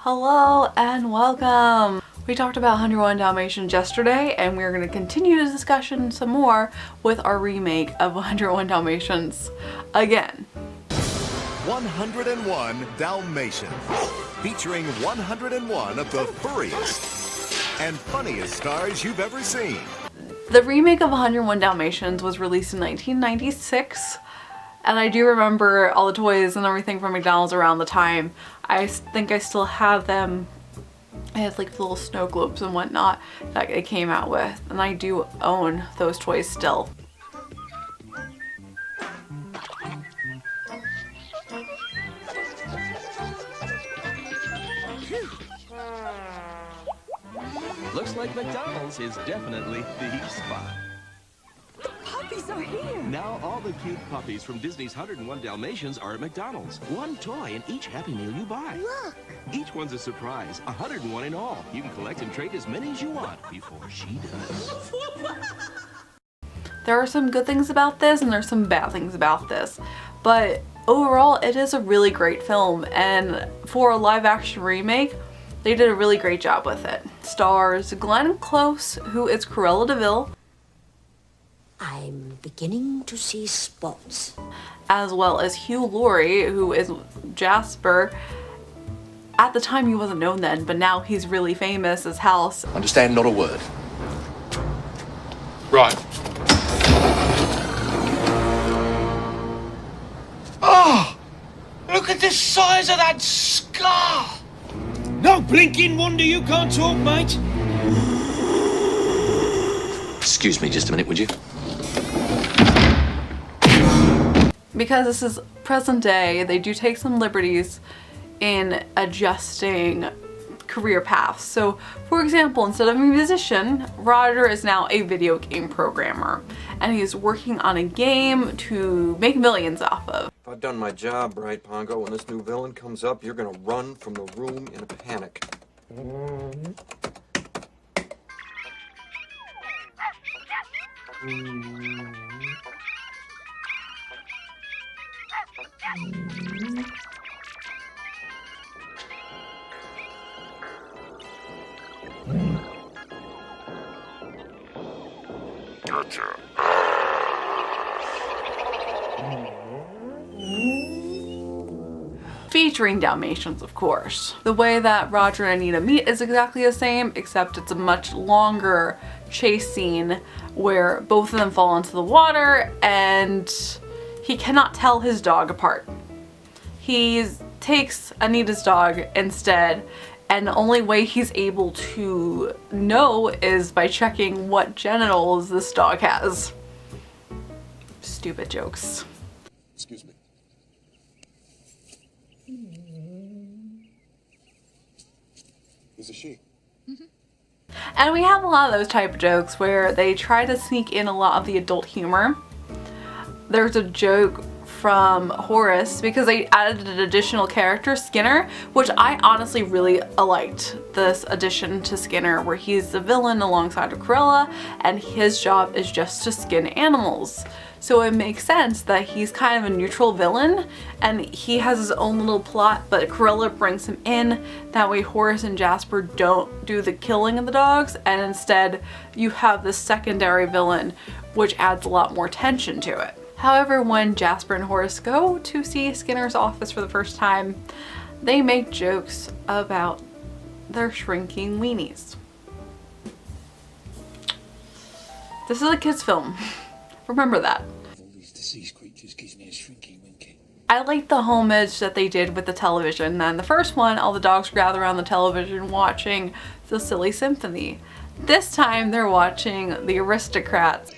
Hello and welcome! We talked about 101 Dalmatians yesterday and we're going to continue the discussion some more with our remake of 101 Dalmatians again. 101 Dalmatians, featuring 101 of the furriest and funniest stars you've ever seen. The remake of 101 Dalmatians was released in 1996. And I do remember all the toys and everything from McDonald's around the time. I think I still have them. I had like little snow globes and whatnot that it came out with. And I do own those toys still. Looks like McDonald's is definitely the spot. Puppies are here! Now all the cute puppies from Disney's 101 Dalmatians are at McDonald's. One toy in each Happy Meal you buy. Look! Each one's a surprise. 101 in all. You can collect and trade as many as you want before she does. There are some good things about this and there's some bad things about this. But overall, it is a really great film. And for a live action remake, they did a really great job with it. Stars Glenn Close, who is Cruella de Vil, I'm beginning to see spots. as well as Hugh Laurie, who is Jasper. At the time he wasn't known then, but now he's really famous as House. Understand not a word. Right. Oh! Look at the size of that scar! No blinking wonder you can't talk, mate. Excuse me just a minute, would you? Because this is present day, they do take some liberties in adjusting career paths. So, for example, instead of a musician, Roger is now a video game programmer, and he's working on a game to make millions off of. If I've done my job right, Pongo, when this new villain comes up, you're gonna run from the room in a panic. Featuring Dalmatians, of course. The way that Roger and Anita meet is exactly the same, except it's a much longer chase scene where both of them fall into the water and he cannot tell his dog apart. He takes Anita's dog instead, and the only way he's able to know is by checking what genitals this dog has. Stupid jokes. Excuse me. Is it she? And we have a lot of those type of jokes where they try to sneak in a lot of the adult humor. There's a joke from Horace because they added an additional character, Skinner, which I honestly really liked this addition to Skinner, where he's the villain alongside of Cruella and his job is just to skin animals. So it makes sense that he's kind of a neutral villain and he has his own little plot, but Cruella brings him in. That way Horace and Jasper don't do the killing of the dogs, and instead you have this secondary villain, which adds a lot more tension to it. However, when Jasper and Horace go to see Skinner's office for the first time, they make jokes about their shrinking weenies. This is a kid's film. Remember that. All these deceased creatures gives me a shrinky winky. I like the homage that they did with the television. And the first one, all the dogs gather around the television watching the Silly Symphony. This time they're watching the Aristocrats.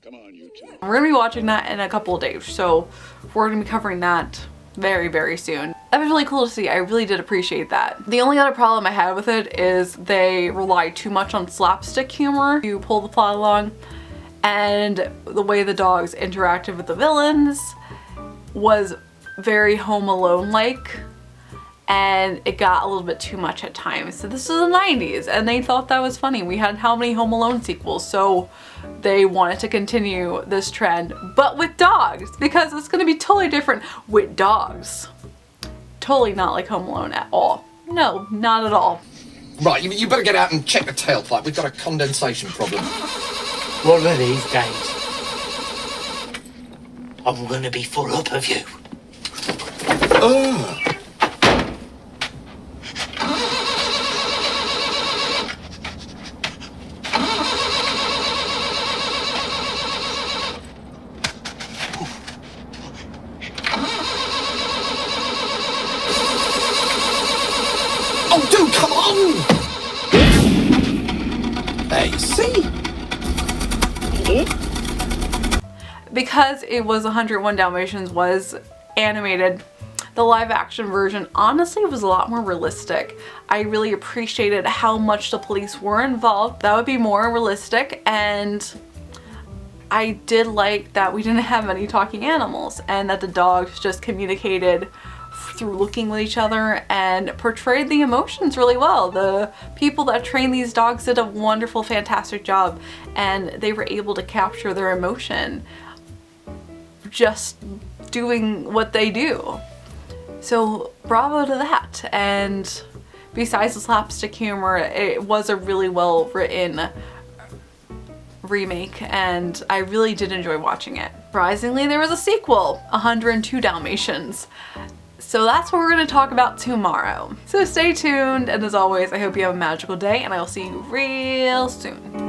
Come on, you two. We're gonna be watching that in a couple of days, so we're gonna be covering that very, very soon. That was really cool to see. I really did appreciate that. The only other problem I had with it is they rely too much on slapstick humor to pull the plot along, and the way the dogs interacted with the villains was very Home Alone-like, and it got a little bit too much at times. So this is the 90s and they thought that was funny. We had how many Home Alone sequels, so they wanted to continue this trend, but with dogs, because it's going to be totally different with dogs. Totally not like Home Alone at all. No, not at all. Right, you better get out and check the tailpipe. We've got a condensation problem. One of these days, I'm gonna be full up of you. Oh, dude, come on! There, you see? Because it was 101 Dalmatians was animated, the live action version honestly was a lot more realistic. I really appreciated how much the police were involved. That would be more realistic, and I did like that we didn't have any talking animals and that the dogs just communicated through looking with each other and portrayed the emotions really well. The people that trained these dogs did a wonderful, fantastic job, and they were able to capture their emotion just doing what they do. So bravo to that. And besides the slapstick humor, it was a really well written remake and I really did enjoy watching it. Surprisingly, there was a sequel, 102 Dalmatians. So that's what we're going to talk about tomorrow. So stay tuned, and as always, I hope you have a magical day and I will see you real soon.